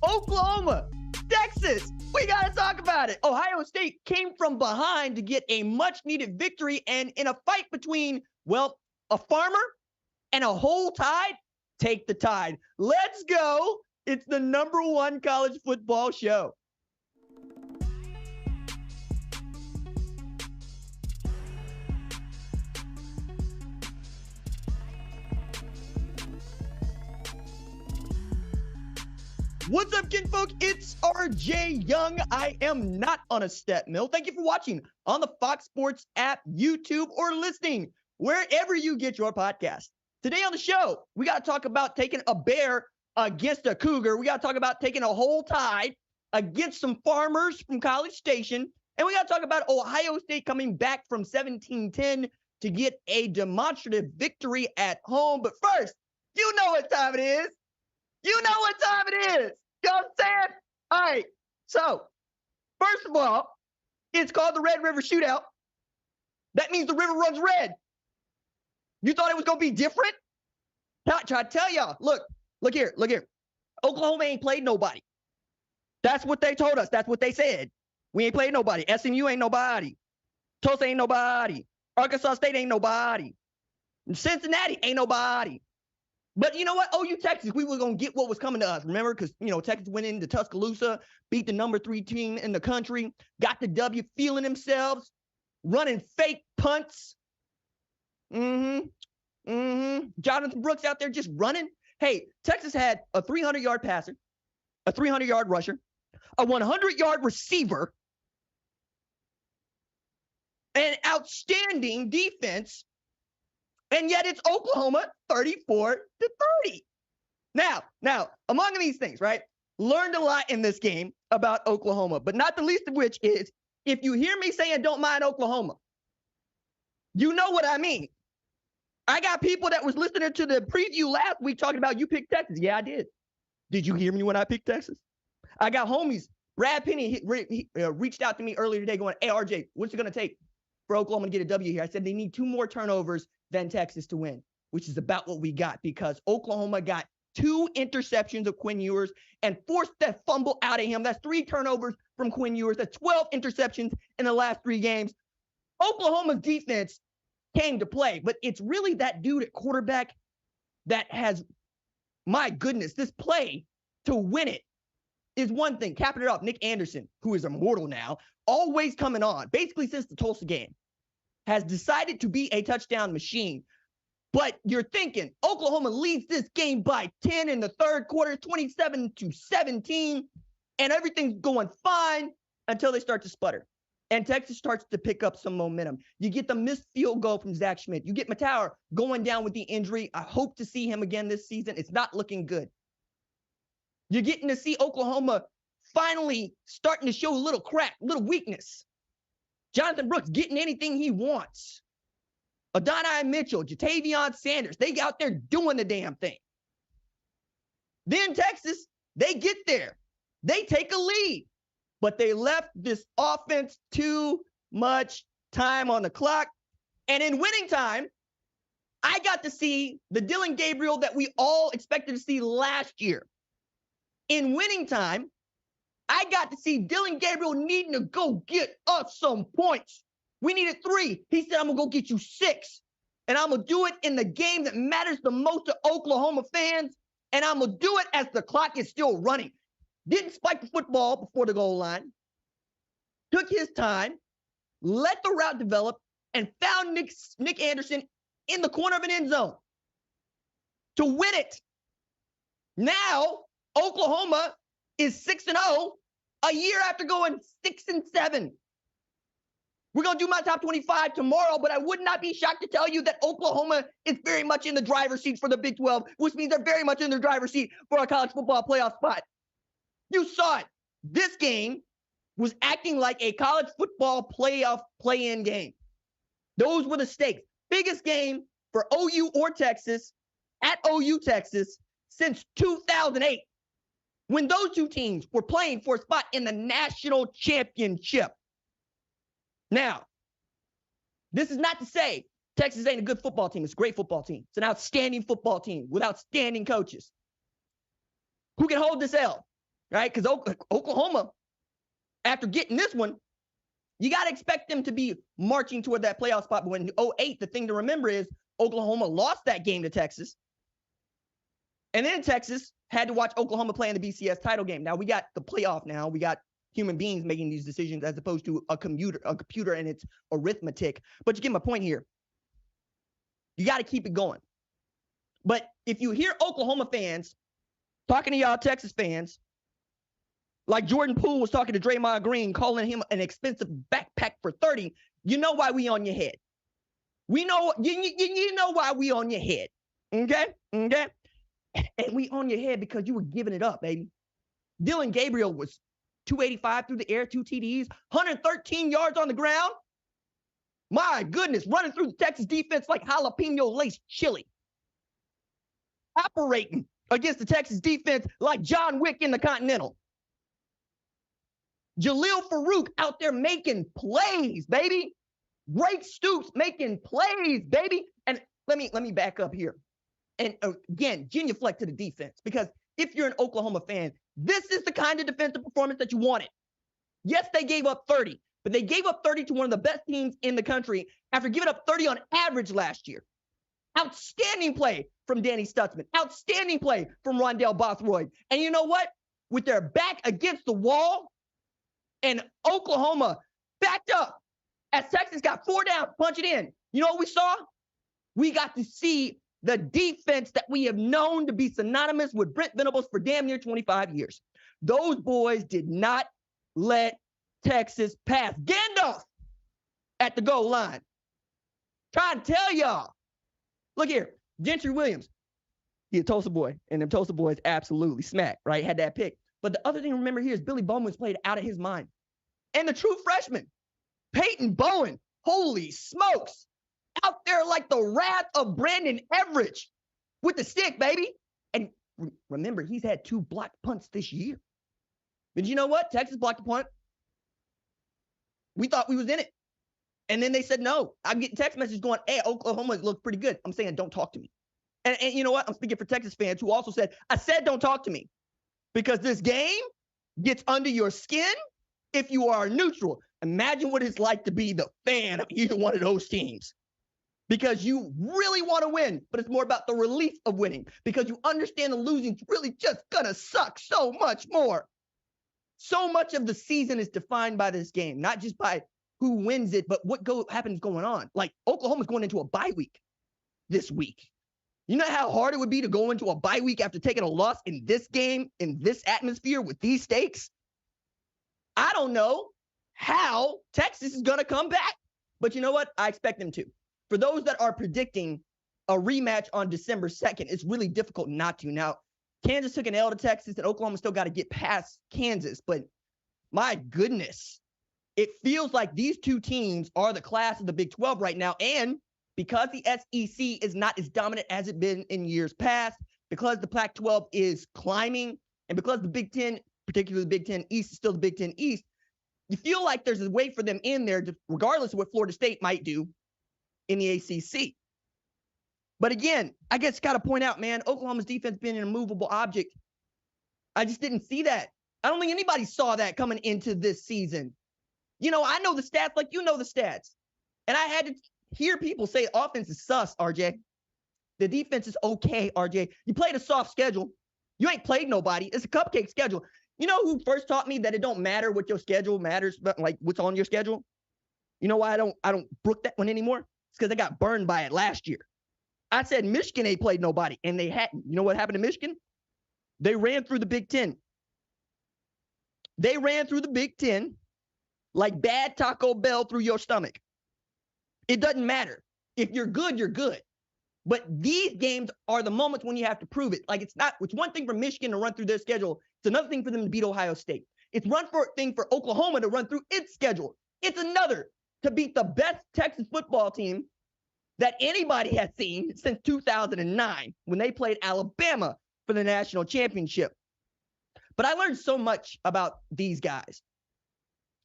Oklahoma, Texas, we got to talk about it. Ohio State came from behind to get a much-needed victory, and in a fight between, well, a farmer and a whole tide, take the tide. Let's go. It's the #1 college football show. What's up, kinfolk? It's RJ Young. I am not on a step mill. Thank you for watching on the Fox Sports app, YouTube, or listening wherever you get your podcast. Today on the show, we got to talk about taking a bear against a cougar. We got to talk about taking a whole tide against some farmers from College Station. And we got to talk about Ohio State coming back from 17-10 to get a demonstrative victory at home. But first, you know what time it is. You know what time it is. You know what I'm saying? All right. So, first of all, it's called the Red River Shootout. That means the river runs red. You thought it was going to be different? I try to tell y'all. Look here. Oklahoma ain't played nobody. That's what they told us. That's what they said. We ain't played nobody. SMU ain't nobody. Tulsa ain't nobody. Arkansas State ain't nobody. Cincinnati ain't nobody. But you know what? OU Texas, we were going to get what was coming to us. Remember? Because, Texas went into Tuscaloosa, beat the #3 team in the country, got the W, feeling themselves, running fake punts. Jonathan Brooks out there just running. Hey, Texas had a 300-yard passer, a 300-yard rusher, a 100-yard receiver, an outstanding defense. And yet it's Oklahoma 34-30. Now, among these things, right? Learned a lot in this game about Oklahoma, but not the least of which is if you hear me saying don't mind Oklahoma, you know what I mean. I got people that was listening to the preview last week talking about you picked Texas. Yeah, I did. Did you hear me when I picked Texas? I got homies. Brad Penny he reached out to me earlier today going, hey, RJ, what's it going to take for Oklahoma to get a W here? I said they need 2 more turnovers than Texas to win, which is about what we got because Oklahoma got 2 interceptions of Quinn Ewers and forced that fumble out of him. That's 3 turnovers from Quinn Ewers. That's 12 interceptions in the last 3 games. Oklahoma's defense came to play, but it's really that dude at quarterback that has, my goodness, this play to win it is one thing. Capping it off, Nick Anderson, who is immortal now, always coming on, basically since the Tulsa game, has decided to be a touchdown machine. But you're thinking Oklahoma leads this game by 10 in the third quarter, 27-17, and everything's going fine until they start to sputter. And Texas starts to pick up some momentum. You get the missed field goal from Zach Schmidt. You get Matauer going down with the injury. I hope to see him again this season. It's not looking good. You're getting to see Oklahoma finally starting to show a little crack, little weakness. Jonathan Brooks getting anything he wants. Adonai Mitchell, Jatavion Sanders, they out there doing the damn thing. Then Texas, they get there. They take a lead, but they left this offense too much time on the clock. And in winning time, I got to see the Dylan Gabriel that we all expected to see last year. In winning time, I got to see Dylan Gabriel needing to go get us some points. We needed 3. He said, I'm going to go get you 6. And I'm going to do it in the game that matters the most to Oklahoma fans. And I'm going to do it as the clock is still running. Didn't spike the football before the goal line. Took his time. Let the route develop. And found Nick Anderson in the corner of an end zone to win it. Now, Oklahoma is 6-0. A year after going 6-7. We're going to do my top 25 tomorrow, but I would not be shocked to tell you that Oklahoma is very much in the driver's seat for the Big 12, which means they're very much in the driver's seat for a college football playoff spot. You saw it. This game was acting like a college football playoff play-in game. Those were the stakes. Biggest game for OU or Texas at OU, Texas since 2008. When those 2 teams were playing for a spot in the national championship. Now, this is not to say Texas ain't a good football team. It's a great football team. It's an outstanding football team with outstanding coaches who can hold this L. right? Because Oklahoma, after getting this one, you got to expect them to be marching toward that playoff spot. But when 2008, the thing to remember is Oklahoma lost that game to Texas. And then Texas had to watch Oklahoma play in the BCS title game. Now we got the playoff now. We got human beings making these decisions as opposed to a computer and its arithmetic. But you get my point here. You got to keep it going. But if you hear Oklahoma fans talking to y'all Texas fans, like Jordan Poole was talking to Draymond Green, calling him an expensive backpack for 30, you know why we on your head. We know, you know why we on your head. Okay? Okay? And we on your head because you were giving it up, baby. Dylan Gabriel was 285 through the air, 2 TDs, 113 yards on the ground. My goodness, running through the Texas defense like jalapeno laced chili. Operating against the Texas defense like John Wick in the Continental. Jaleel Farouk out there making plays, baby. Drake Stoops making plays, baby. And let me back up here. And again, genuflect to the defense, because if you're an Oklahoma fan, this is the kind of defensive performance that you wanted. Yes, they gave up 30, but they gave up 30 to one of the best teams in the country after giving up 30 on average last year. Outstanding play from Danny Stutzman. Outstanding play from Rondell Bothroyd. And you know what? With their back against the wall and Oklahoma backed up as Texas got 4 down, punch it in. You know what we saw? We got to see the defense that we have known to be synonymous with Brent Venables for damn near 25 years. Those boys did not let Texas pass. Gandalf at the goal line. Trying to tell y'all. Look here, Gentry Williams. He's a Tulsa boy, and them Tulsa boys absolutely smacked, right? Had that pick. But the other thing to remember here is Billy Bowman's played out of his mind. And the true freshman, Peyton Bowen, holy smokes, out there like the wrath of Brandon Everidge with the stick, baby. And remember, he's had 2 blocked punts this year. But you know what? Texas blocked a punt. We thought we was in it. And then they said no. I'm getting text messages going, hey, Oklahoma looks pretty good. I'm saying, don't talk to me. And you know what? I'm speaking for Texas fans who also said, I said don't talk to me. Because this game gets under your skin if you are neutral. Imagine what it's like to be the fan of either one of those teams. Because you really want to win, but it's more about the relief of winning. Because you understand the losing's really just going to suck so much more. So much of the season is defined by this game, not just by who wins it, but what happens going on. Like Oklahoma's going into a bye week this week. You know how hard it would be to go into a bye week after taking a loss in this game, in this atmosphere, with these stakes? I don't know how Texas is going to come back. But you know what? I expect them to. For those that are predicting a rematch on December 2nd, it's really difficult not to. Now, Kansas took an L to Texas, and Oklahoma still got to get past Kansas. But my goodness, it feels like these two teams are the class of the Big 12 right now. And because the SEC is not as dominant as it's been in years past, because the Pac-12 is climbing, and because the Big 10, particularly the Big 10 East, is still the Big 10 East, you feel like there's a way for them in there, regardless of what Florida State might do in the ACC. But again, I guess got to point out, man, Oklahoma's defense being an immovable object. I just didn't see that. I don't think anybody saw that coming into this season. You know, I know the stats like you know the stats. And I had to hear people say offense is sus, RJ. The defense is okay, RJ. You played a soft schedule. You ain't played nobody. It's a cupcake schedule. You know who first taught me that it don't matter what your schedule matters, but like what's on your schedule? You know why I don't brook that one anymore? It's because I got burned by it last year. I said Michigan ain't played nobody, and they hadn't. You know what happened to Michigan? They ran through the Big Ten. They ran through the Big Ten like bad Taco Bell through your stomach. It doesn't matter. If you're good, you're good. But these games are the moments when you have to prove it. Like it's one thing for Michigan to run through their schedule. It's another thing for them to beat Ohio State. It's one thing for Oklahoma to run through its schedule. It's another to beat the best Texas football team that anybody has seen since 2009 when they played Alabama for the national championship. But I learned so much about these guys.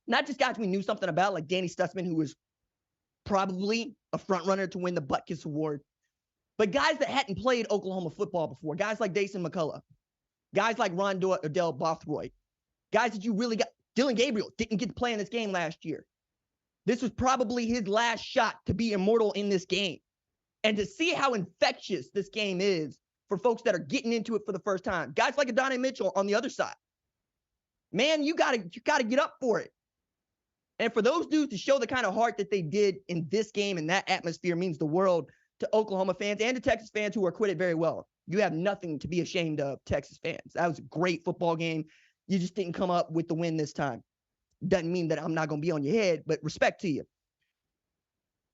Not just guys we knew something about, like Danny Stutzman, who was probably a front runner to win the Butkus Award, but guys that hadn't played Oklahoma football before, guys like Dason McCullough, Guys like Rondell Bothroyd, guys that you really got. Dillon Gabriel didn't get to play in this game last year. This was probably his last shot to be immortal in this game. And to see how infectious this game is for folks that are getting into it for the first time. Guys like Adonai Mitchell on the other side. Man, you gotta get up for it. And for those dudes to show the kind of heart that they did in this game and that atmosphere means the world to Oklahoma fans and to Texas fans who are acquitted very well. You have nothing to be ashamed of, Texas fans. That was a great football game. You just didn't come up with the win this time. Doesn't mean that I'm not going to be on your head, but respect to you.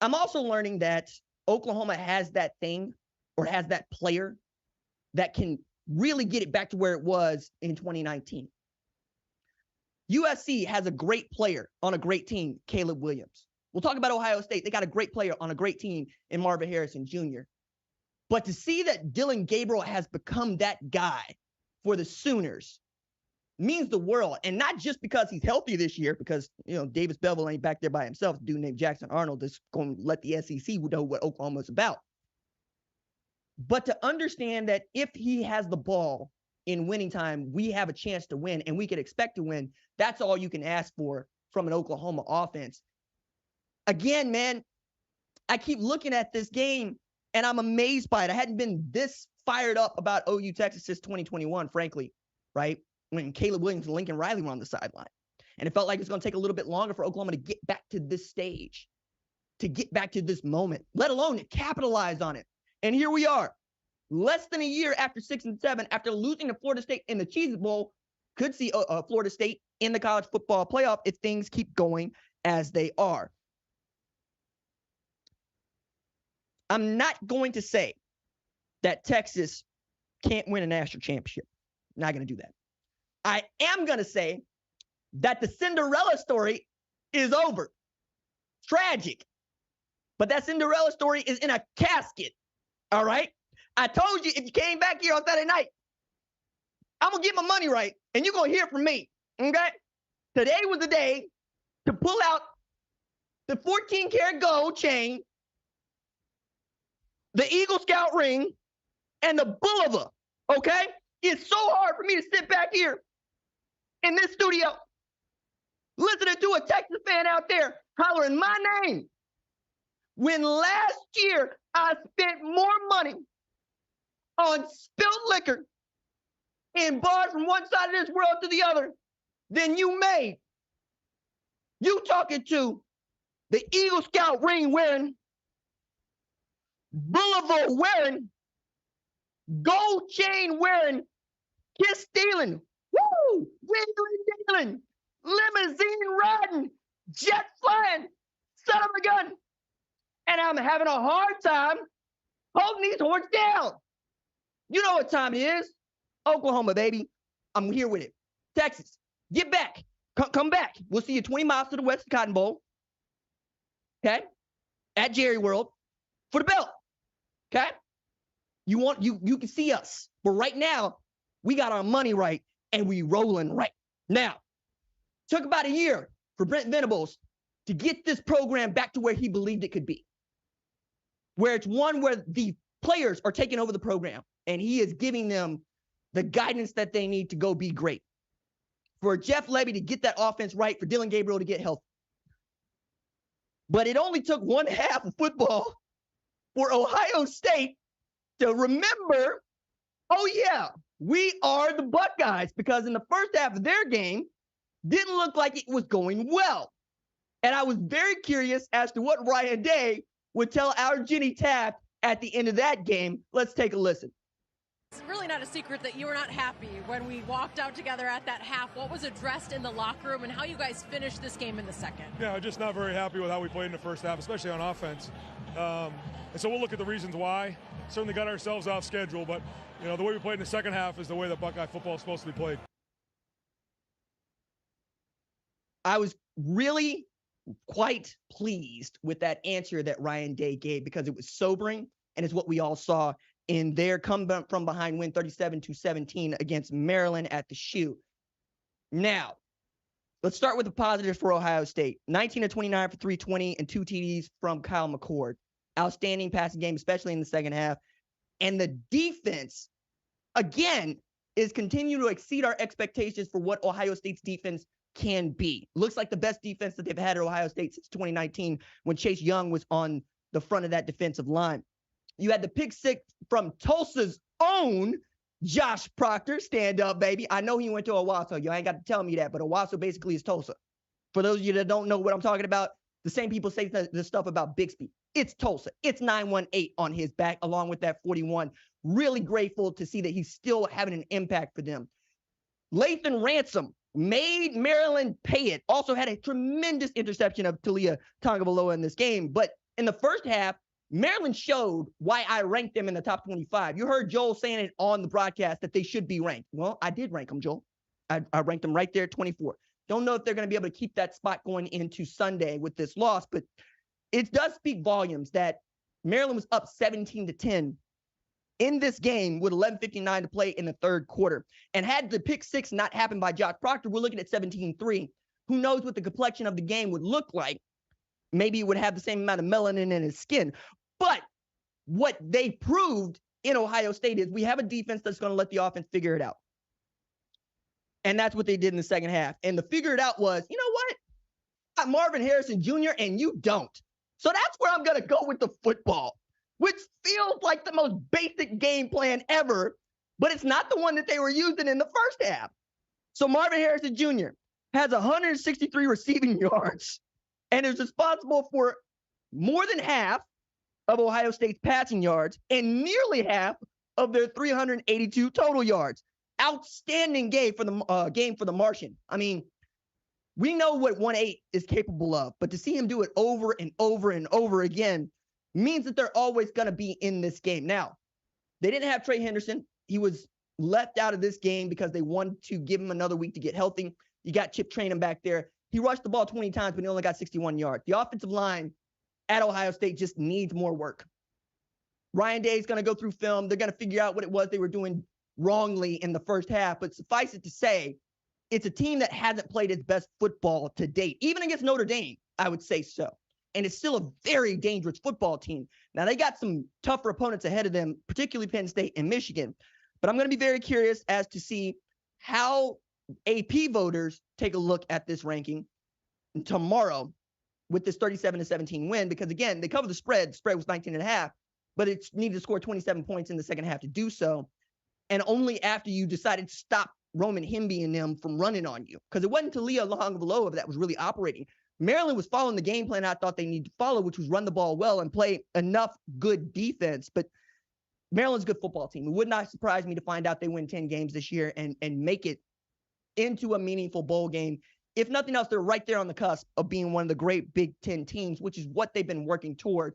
I'm also learning that Oklahoma has that thing or has that player that can really get it back to where it was in 2019. USC has a great player on a great team, Caleb Williams. We'll talk about Ohio State. They got a great player on a great team in Marvin Harrison Jr. But to see that Dillon Gabriel has become that guy for the Sooners means the world. And not just because he's healthy this year, because, Davis Beville ain't back there by himself. A dude named Jackson Arnold is going to let the SEC know what Oklahoma's about. But to understand that if he has the ball in winning time, we have a chance to win and we can expect to win. That's all you can ask for from an Oklahoma offense. Again, man, I keep looking at this game and I'm amazed by it. I hadn't been this fired up about OU Texas since 2021, frankly, right? When Caleb Williams and Lincoln Riley were on the sideline. And it felt like it's going to take a little bit longer for Oklahoma to get back to this stage, to get back to this moment, let alone to capitalize on it. And here we are, less than a year after 6-7, after losing to Florida State in the Cheez Bowl, could see Florida State in the college football playoff if things keep going as they are. I'm not going to say that Texas can't win a national championship. Not going to do that. I am going to say that the Cinderella story is over. Tragic. But that Cinderella story is in a casket. All right? I told you if you came back here on Saturday night, I'm going to get my money right, and you're going to hear from me. Okay? Today was the day to pull out the 14-karat gold chain, the Eagle Scout ring, and the Boulevard. Okay? It's so hard for me to sit back here in this studio listening to a Texas fan out there hollering my name when last year I spent more money on spilled liquor in bars from one side of this world to the other than you made. You talking to the Eagle Scout ring wearing, Boulevard wearing, gold chain wearing, kiss stealing, woo, wheeling dealing, limousine riding, jet flying, son of a gun. And I'm having a hard time holding these horns down. You know what time it is. Oklahoma, baby. I'm here with it. Texas, get back. Come back. We'll see you 20 miles to the west of Cotton Bowl. Okay? At Jerry World for the belt. Okay? You can see us. But right now, we got our money right and we rolling right. Now, took about a year for Brent Venables to get this program back to where he believed it could be. Where it's one where the players are taking over the program and he is giving them the guidance that they need to go be great. For Jeff Lebby to get that offense right, for Dillon Gabriel to get healthy. But it only took one half of football for Ohio State to remember, oh yeah, we are the Buckeyes, because in the first half of their game, didn't look like it was going well. And I was very curious as to what Ryan Day would tell our Jenny Taft at the end of that game. Let's take a listen. It's really not a secret that you were not happy when we walked out together at that half. What was addressed in the locker room and how you guys finished this game in the second? Yeah, just not very happy with how we played in the first half, especially on offense. And so we'll look at the reasons why. Certainly got ourselves off schedule, but the way we played in the second half is the way that Buckeye football is supposed to be played. I was really quite pleased with that answer that Ryan Day gave, because it was sobering and it's what we all saw in their comeback from behind win 37-17 against Maryland at the Shoe. Now, let's start with the positives for Ohio State. 19 of 29 for 320 and 2 TDs from Kyle McCord. Outstanding passing game, especially in the second half. And the defense, again, is continue to exceed our expectations for what Ohio State's defense can be. Looks like the best defense that they've had at Ohio State since 2019 when Chase Young was on the front of that defensive line. You had the pick six from Tulsa's own Josh Proctor. Stand up, baby. I know he went to Owasso. You ain't got to tell me that, but Owasso basically is Tulsa. For those of you that don't know what I'm talking about, the same people say this stuff about Bixby. It's Tulsa. It's 918 on his back, along with that 41. Really grateful to see that he's still having an impact for them. Lathan Ransom made Maryland pay it. Also had a tremendous interception of Talia Tagovailoa in this game. But in the first half, Maryland showed why I ranked them in the top 25. You heard Joel saying it on the broadcast that they should be ranked. Well, I did rank them, Joel. I ranked them right there at 24. Don't know if they're going to be able to keep that spot going into Sunday with this loss, but it does speak volumes that Maryland was up 17-10 in this game with 11:59 to play in the third quarter. And had the pick six not happened by Josh Proctor, we're looking at 17-3. Who knows what the complexion of the game would look like? Maybe it would have the same amount of melanin in his skin. But what they proved in Ohio State is we have a defense that's going to let the offense figure it out. And that's what they did in the second half. And the figure it out was, you know what? I got Marvin Harrison Jr. and you don't. So that's where I'm going to go with the football, which feels like the most basic game plan ever, but it's not the one that they were using in the first half. So Marvin Harrison Jr. has 163 receiving yards and is responsible for more than half of Ohio State's passing yards and nearly half of their 382 total yards. Outstanding game for the Martian. I mean, we know what 1-8 is capable of, but to see him do it over and over and over again means that they're always going to be in this game. Now, they didn't have Trey Henderson. He was left out of this game because they wanted to give him another week to get healthy. You got Chip Trayanum back there. He rushed the ball 20 times, but he only got 61 yards. The offensive line at Ohio State just needs more work. Ryan Day is going to go through film. They're going to figure out what it was they were doing wrongly in the first half, but suffice it to say, it's a team that hasn't played its best football to date. Even against Notre Dame, I would say so. And it's still a very dangerous football team. Now, they got some tougher opponents ahead of them, particularly Penn State and Michigan. But I'm going to be very curious as to see how AP voters take a look at this ranking tomorrow with this 37-17 win, because, again, they cover the spread. The spread was 19.5, but it needed to score 27 points in the second half to do so. And only after you decided to stop Roman Himby and them from running on you. Because it wasn't Talia Tagovailoa that was really operating. Maryland was following the game plan I thought they needed to follow, which was run the ball well and play enough good defense. But Maryland's a good football team. It would not surprise me to find out they win 10 games this year and make it into a meaningful bowl game. If nothing else, they're right there on the cusp of being one of the great Big Ten teams, which is what they've been working toward.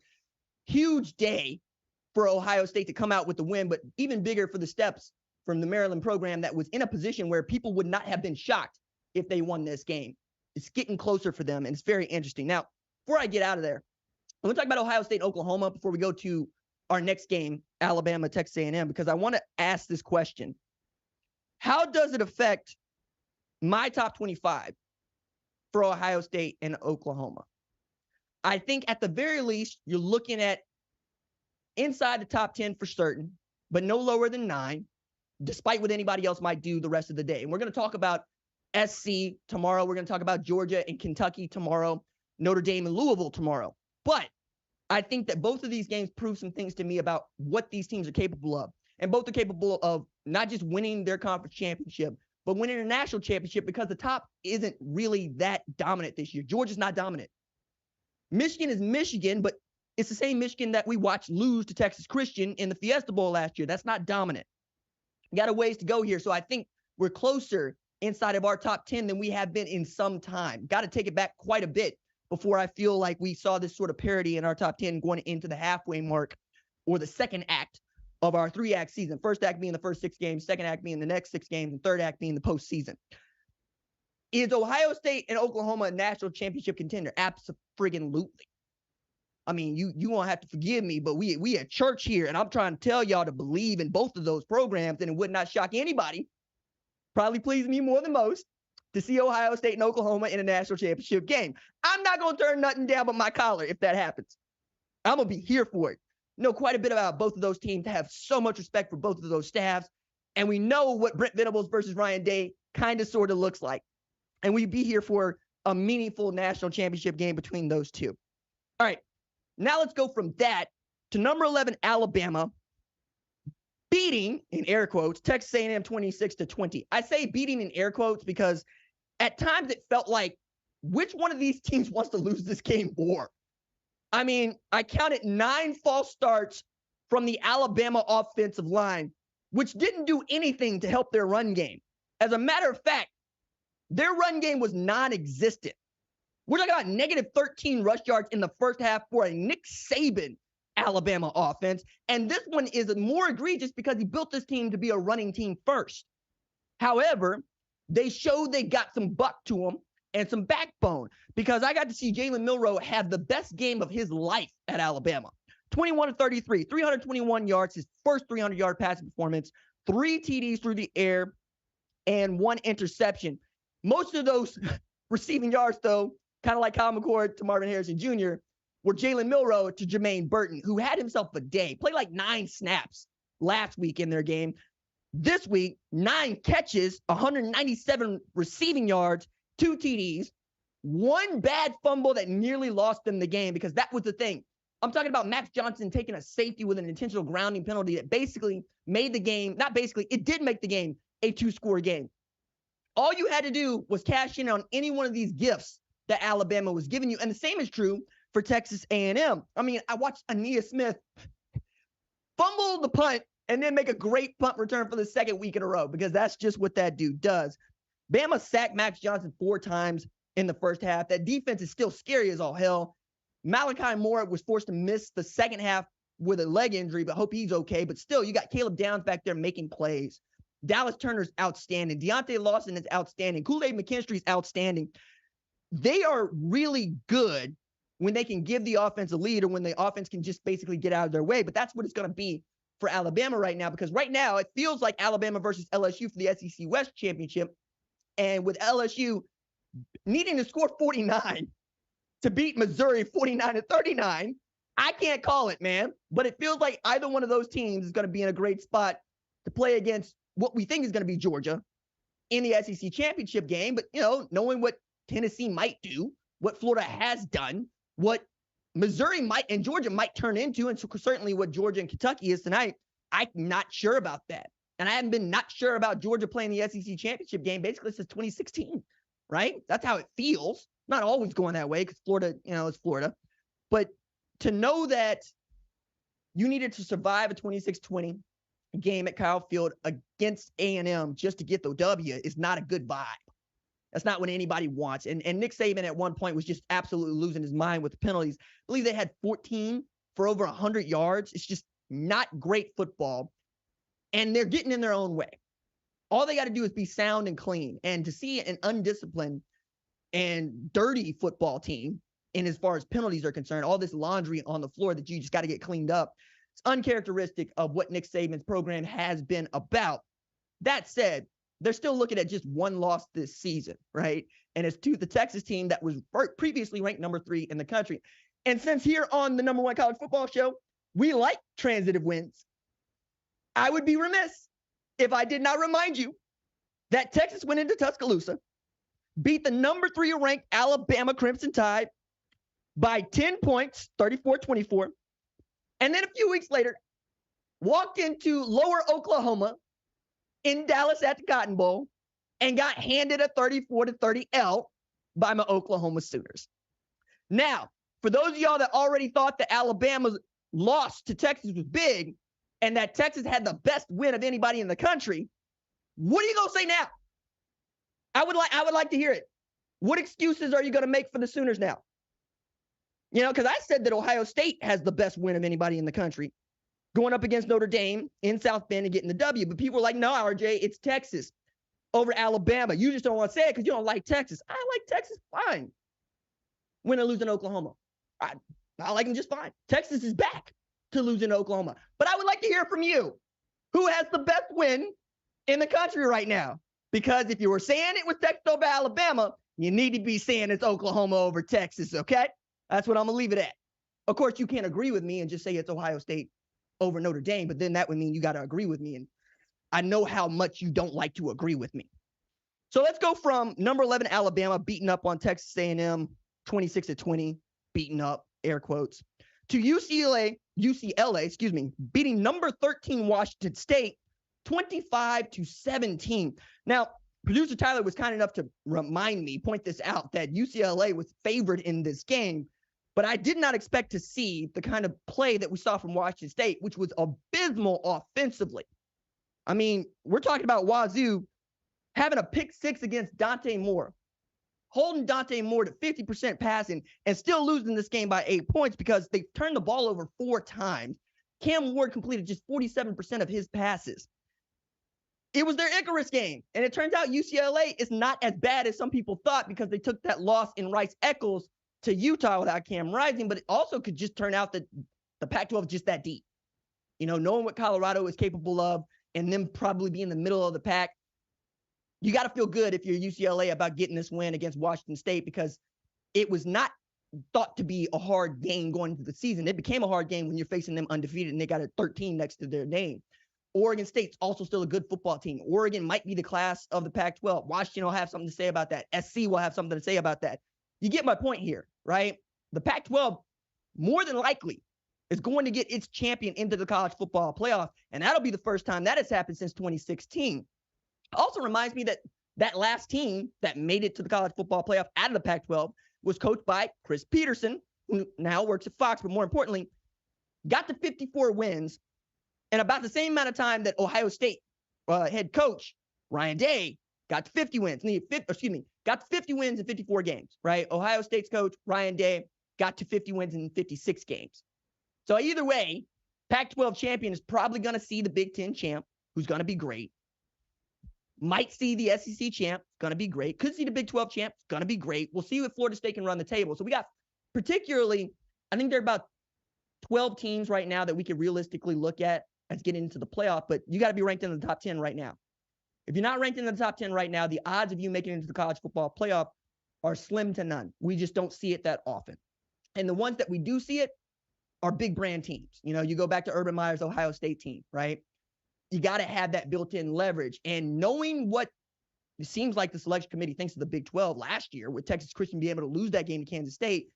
Huge day for Ohio State to come out with the win, but even bigger for the steps from the Maryland program that was in a position where people would not have been shocked if they won this game. It's getting closer for them, and it's very interesting. Now, before I get out of there, I'm going to talk about Ohio State and Oklahoma before we go to our next game, Alabama, Texas A&M, because I want to ask this question. How does it affect my top 25 for Ohio State and Oklahoma? I think at the very least, you're looking at inside the top 10 for certain, but no lower than 9, despite what anybody else might do the rest of the day. And we're going to talk about SC tomorrow. We're going to talk about Georgia and Kentucky tomorrow, Notre Dame and Louisville tomorrow. But I think that both of these games prove some things to me about what these teams are capable of. And both are capable of not just winning their conference championship, but winning a national championship, because the top isn't really that dominant this year. Georgia's not dominant. Michigan is Michigan, but it's the same Michigan that we watched lose to Texas Christian in the Fiesta Bowl last year. That's not dominant. We got a ways to go here. So I think we're closer inside of our top 10 than we have been in some time. Got to take it back quite a bit before I feel like we saw this sort of parity in our top 10 going into the halfway mark or the second act of our 3-act season. First act being the first 6 games, second act being the next 6 games, and third act being the postseason. Is Ohio State and Oklahoma a national championship contender? Abso-friggin-lutely. I mean, you won't have to forgive me, but we at church here, and I'm trying to tell y'all to believe in both of those programs, and it would not shock anybody, probably please me more than most, to see Ohio State and Oklahoma in a national championship game. I'm not going to turn nothing down but my collar if that happens. I'm going to be here for it. Know quite a bit about both of those teams, to have so much respect for both of those staffs, And we know what Brent Venables versus Ryan Day kind of sort of looks like. And we'd be here for a meaningful national championship game between those two. All right, now let's go from that to number 11, Alabama, beating, in air quotes, Texas A&M 26-20. I say beating in air quotes because at times it felt like which one of these teams wants to lose this game more? I mean, I counted 9 false starts from the Alabama offensive line, which didn't do anything to help their run game. As a matter of fact, their run game was non-existent. We're talking about negative 13 rush yards in the first half for a Nick Saban Alabama offense. And this one is more egregious because he built this team to be a running team first. However, they showed they got some buck to them and some backbone, because I got to see Jalen Milroe have the best game of his life at Alabama. 21-33, 321 yards, his first 300-yard passing performance, 3 TDs through the air, and 1 interception. Most of those receiving yards, though, kind of like Kyle McCord to Marvin Harrison Jr., were Jalen Milroe to Jermaine Burton, who had himself a day, played like 9 snaps last week in their game. This week, 9 catches, 197 receiving yards, 2 TDs, 1 bad fumble that nearly lost them the game, because that was the thing. I'm talking about Max Johnson taking a safety with an intentional grounding penalty that basically made the game, not basically, it did make the game a 2-score game. All you had to do was cash in on any one of these gifts that Alabama was giving you. And the same is true for Texas A&M. I mean, I watched Ainias Smith fumble the punt and then make a great punt return for the second week in a row, because that's just what that dude does. Bama sacked Max Johnson 4 times in the first half. That defense is still scary as all hell. Malachi Moore was forced to miss the second half with a leg injury, but hope he's okay. But still, you got Caleb Downs back there making plays. Dallas Turner's outstanding. Deontay Lawson is outstanding. Kool-Aid McKinstry's outstanding. They are really good when they can give the offense a lead, or when the offense can just basically get out of their way. But that's what it's going to be for Alabama right now, because right now it feels like Alabama versus LSU for the SEC West Championship. And with LSU needing to score 49 to beat Missouri 49-39, I can't call it, man. But it feels like either one of those teams is going to be in a great spot to play against what we think is going to be Georgia in the SEC championship game. But, you know, knowing what Tennessee might do, what Florida has done, what Missouri might and Georgia might turn into, and so certainly what Georgia and Kentucky is tonight, I'm not sure about that. And I haven't been not sure about Georgia playing the SEC championship game basically since 2016, right? That's how it feels. Not always going that way, because Florida, you know, it's Florida. But to know that you needed to survive a 26-20 game at Kyle Field against A&M just to get the W is not a good vibe. That's not what anybody wants. And Nick Saban at one point was just absolutely losing his mind with the penalties. I believe they had 14 for over 100 yards. It's just not great football. And they're getting in their own way. All they got to do is be sound and clean. And to see an undisciplined and dirty football team, and as far as penalties are concerned, all this laundry on the floor that you just got to get cleaned up, it's uncharacteristic of what Nick Saban's program has been about. That said, they're still looking at just 1 loss this season, right? And it's to the Texas team that was previously ranked number 3 in the country. And since here on the number 1 college football show, we like transitive wins, I would be remiss if I did not remind you that Texas went into Tuscaloosa, beat the number 3 ranked Alabama Crimson Tide by 10 points, 34-24. And then a few weeks later, walked into Lower Oklahoma in Dallas at the Cotton Bowl and got handed a 34-30 L by my Oklahoma Sooners. Now, for those of y'all that already thought that Alabama's loss to Texas was big and that Texas had the best win of anybody in the country, what are you going to say now? I would like to hear it. What excuses are you going to make for the Sooners now? You know, because I said that Ohio State has the best win of anybody in the country, going up against Notre Dame in South Bend and getting the W. But people are like, no, RJ, it's Texas over Alabama. You just don't want to say it because you don't like Texas. I like Texas fine. Win or lose in Oklahoma. I like them just fine. Texas is back to lose in Oklahoma. But I would like to hear from you. Who has the best win in the country right now? Because if you were saying it was Texas over Alabama, you need to be saying it's Oklahoma over Texas, okay? That's what I'm going to leave it at. Of course, you can't agree with me and just say it's Ohio State over Notre Dame, but then that would mean you got to agree with me. And I know how much you don't like to agree with me. So let's go from number 11 Alabama beating up on Texas A&M 26-20, beating up, air quotes, to UCLA, beating number 13 Washington State 25-17. Now, producer Tyler was kind enough to point this out, that UCLA was favored in this game, but I did not expect to see the kind of play that we saw from Washington State, which was abysmal offensively. I mean, we're talking about Wazoo having a pick six against Dante Moore, holding Dante Moore to 50% passing, and still losing this game by 8 points because they turned the ball over 4 times. Cam Ward completed just 47% of his passes. It was their Icarus game, and it turns out UCLA is not as bad as some people thought because they took that loss in Rice-Eccles to Utah without Cam Rising, but it also could just turn out that the Pac-12 is just that deep. You know, knowing what Colorado is capable of and them probably be in the middle of the pack, you got to feel good if you're UCLA about getting this win against Washington State, because it was not thought to be a hard game going into the season. It became a hard game when you're facing them undefeated and they got a 13 next to their name. Oregon State's also still a good football team. Oregon might be the class of the Pac-12. Washington will have something to say about that. SC will have something to say about that. You get my point here, right? The Pac-12, more than likely, is going to get its champion into the college football playoff, and that'll be the first time that has happened since 2016. Also reminds me that that last team that made it to the college football playoff out of the Pac-12 was coached by Chris Peterson, who now works at Fox, but more importantly, got to 54 wins in about the same amount of time that Ohio State head coach Ryan Day got to 50 wins. Got to 50 wins in 54 games, right? Ohio State's coach Ryan Day got to 50 wins in 56 games. So either way, Pac-12 champion is probably going to see the Big Ten champ, who's going to be great. Might see the SEC champ, going to be great. Could see the Big 12 champ, going to be great. We'll see if Florida State can run the table. So we got particularly, I think there are about 12 teams right now that we could realistically look at as getting into the playoff, but you got to be ranked in the top 10 right now. If you're not ranked in the top 10 right now, the odds of you making it into the college football playoff are slim to none. We just don't see it that often. And the ones that we do see it are big brand teams. You know, you go back to Urban Meyer's Ohio State team, right? You got to have that built-in leverage. And knowing what it seems like the selection committee thinks of the Big 12 last year, with Texas Christian being able to lose that game to Kansas State,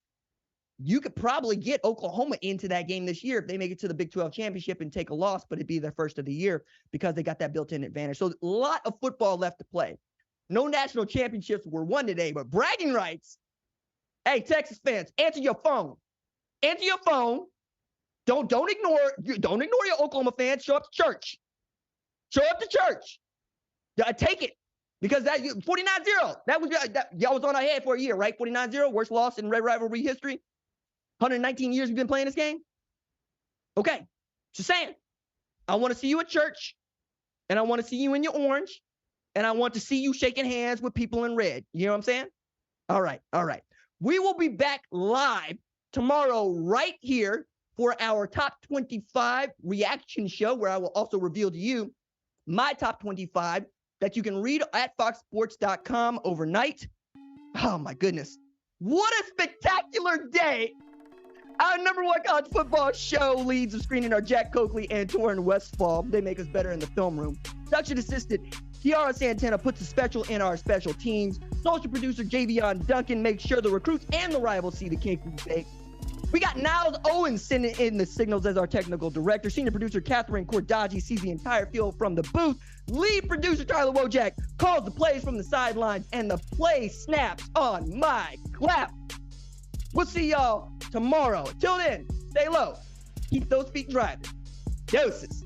you could probably get Oklahoma into that game this year if they make it to the Big 12 championship and take a loss, but it'd be their first of the year because they got that built-in advantage. So a lot of football left to play. No national championships were won today, but bragging rights. Hey, Texas fans, answer your phone. Answer your phone. Don't ignore your Oklahoma fans. Show up to church. Show up to church. Take it. Because that 49-0, y'all was on our head for a year, right? 49-0, worst loss in Red Rivalry history. 119 years we've been playing this game. Okay, just saying. I want to see you at church, and I want to see you in your orange, and I want to see you shaking hands with people in red. You know what I'm saying? All right. We will be back live tomorrow right here for our top 25 reaction show, where I will also reveal to you my top 25 that you can read at foxsports.com overnight. Oh, my goodness. What a spectacular day. Our number one college football show leads of screening are Jack Coakley and Torrin Westfall. They make us better in the film room. Production assistant Kiara Santana puts a special in our special teams. Social producer Javion Duncan makes sure the recruits and the rivals see the cake we bake. We got Niles Owens sending in the signals as our technical director. Senior producer Catherine Cordaji sees the entire field from the booth. Lead producer Tyler Wojak calls the plays from the sidelines, and the play snaps on my clap. We'll see y'all tomorrow. Till then, stay low. Keep those feet driving. Doses.